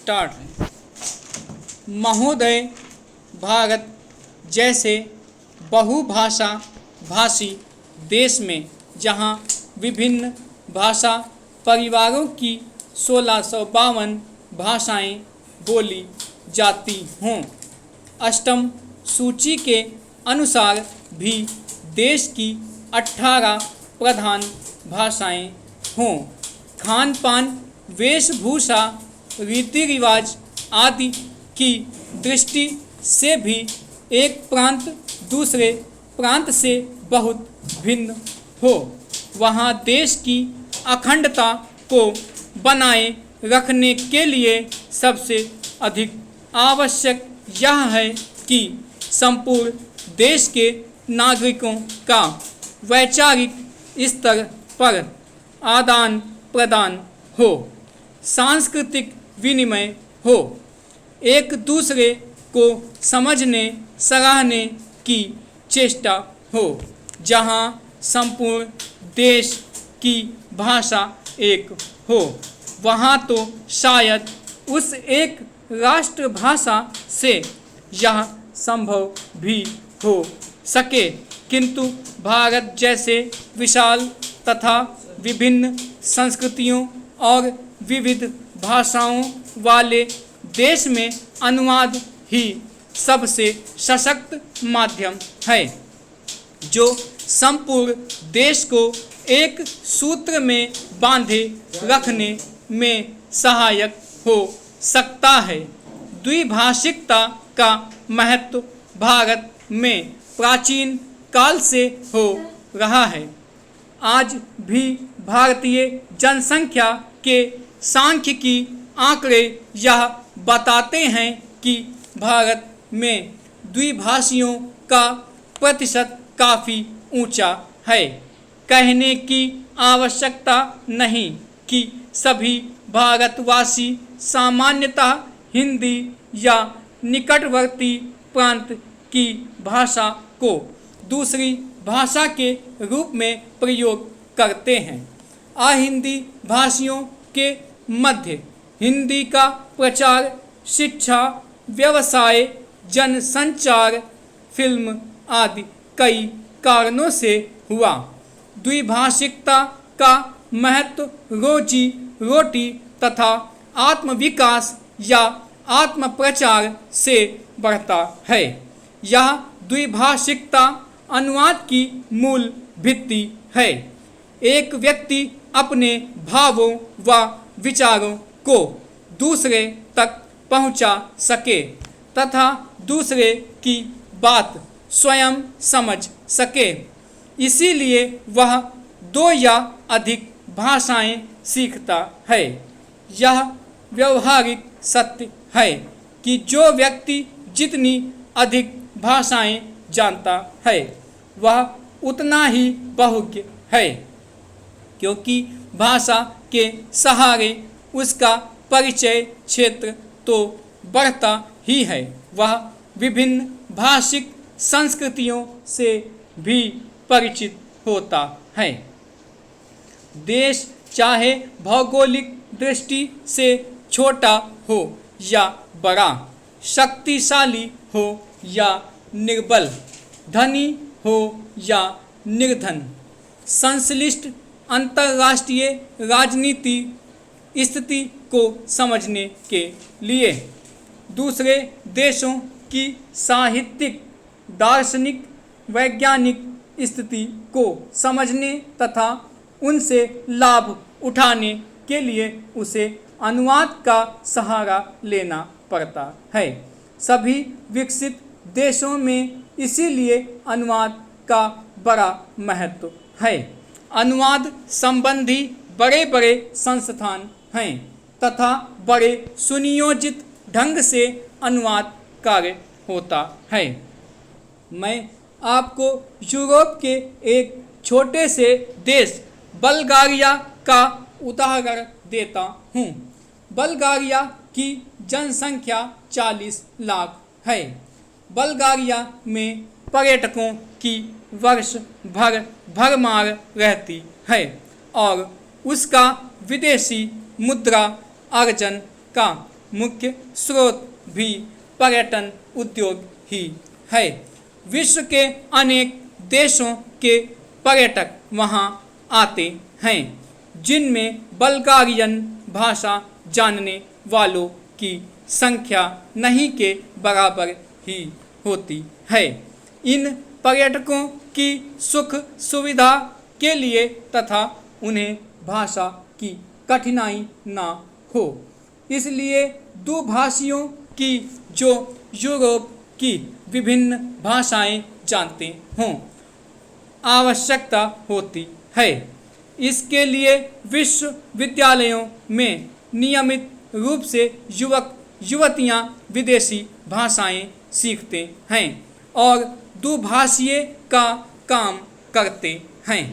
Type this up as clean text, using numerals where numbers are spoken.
Start. महोदय, भारत जैसे बहुभाषा भाषी देश में जहाँ विभिन्न भाषा परिवारों की 1652 भाषाएं बोली जाती हों, अष्टम सूची के अनुसार भी देश की 18 प्रधान भाषाएं हों, खान पान, वेशभूषा, रीति रिवाज आदि की दृष्टि से भी एक प्रांत दूसरे प्रांत से बहुत भिन्न हो, वहाँ देश की अखंडता को बनाए रखने के लिए सबसे अधिक आवश्यक यह है कि संपूर्ण देश के नागरिकों का वैचारिक स्तर पर आदान प्रदान हो, सांस्कृतिक विनिमय हो, एक दूसरे को समझने सराहने की चेष्टा हो। जहाँ संपूर्ण देश की भाषा एक हो, वहाँ तो शायद उस एक राष्ट्रभाषा से यह संभव भी हो सके, किंतु भारत जैसे विशाल तथा विभिन्न संस्कृतियों और विविध भाषाओं वाले देश में अनुवाद ही सबसे सशक्त माध्यम है, जो संपूर्ण देश को एक सूत्र में बांधे रखने में सहायक हो सकता है। द्विभाषिकता का महत्व भारत में प्राचीन काल से हो रहा है। आज भी भारतीय जनसंख्या के सांख्यिकी आंकड़े यह बताते हैं कि भारत में द्विभाषियों का प्रतिशत काफ़ी ऊंचा है। कहने की आवश्यकता नहीं कि सभी भारतवासी सामान्यतः हिंदी या निकटवर्ती प्रांत की भाषा को दूसरी भाषा के रूप में प्रयोग करते हैं। अहिंदी भाषियों के मध्य हिंदी का प्रचार शिक्षा, व्यवसाय, जनसंचार, फिल्म आदि कई कारणों से हुआ। द्विभाषिकता का महत्व रोजी रोटी तथा आत्मविकास या आत्मप्रचार से बढ़ता है। यह द्विभाषिकता अनुवाद की मूल भित्ति है। एक व्यक्ति अपने भावों व विचारों को दूसरे तक पहुंचा सके तथा दूसरे की बात स्वयं समझ सके, इसीलिए वह 2 या अधिक भाषाएं सीखता है। यह व्यवहारिक सत्य है कि जो व्यक्ति जितनी अधिक भाषाएं जानता है, वह उतना ही बहुज्ञ है, क्योंकि भाषा के सहारे उसका परिचय क्षेत्र तो बढ़ता ही है, वह विभिन्न भाषिक संस्कृतियों से भी परिचित होता है। देश चाहे भौगोलिक दृष्टि से छोटा हो या बड़ा, शक्तिशाली हो या निर्बल, धनी हो या निर्धन, संश्लिष्ट अंतर्राष्ट्रीय राजनीति स्थिति को समझने के लिए, दूसरे देशों की साहित्यिक, दार्शनिक, वैज्ञानिक स्थिति को समझने तथा उनसे लाभ उठाने के लिए उसे अनुवाद का सहारा लेना पड़ता है। सभी विकसित देशों में इसीलिए अनुवाद का बड़ा महत्व है। अनुवाद संबंधी बड़े बड़े संस्थान हैं तथा बड़े सुनियोजित ढंग से अनुवाद कार्य होता है। मैं आपको यूरोप के एक छोटे से देश बल्गारिया का उदाहरण देता हूँ। बल्गारिया की जनसंख्या 40 लाख है। बल्गारिया में पर्यटकों की वर्ष भर भरमार रहती है और उसका विदेशी मुद्रा अर्जन का मुख्य स्रोत भी पर्यटन उद्योग ही है। विश्व के अनेक देशों के पर्यटक वहाँ आते हैं, जिनमें बल्गारियन भाषा जानने वालों की संख्या नहीं के बराबर ही होती है। इन पर्यटकों की सुख सुविधा के लिए तथा उन्हें भाषा की कठिनाई ना हो, इसलिए दुभाषियों की जो यूरोप की विभिन्न भाषाएं जानते हों आवश्यकता होती है। इसके लिए विश्वविद्यालयों में नियमित रूप से युवक युवतियां विदेशी भाषाएं सीखते हैं और दुभाषीय का काम करते हैं।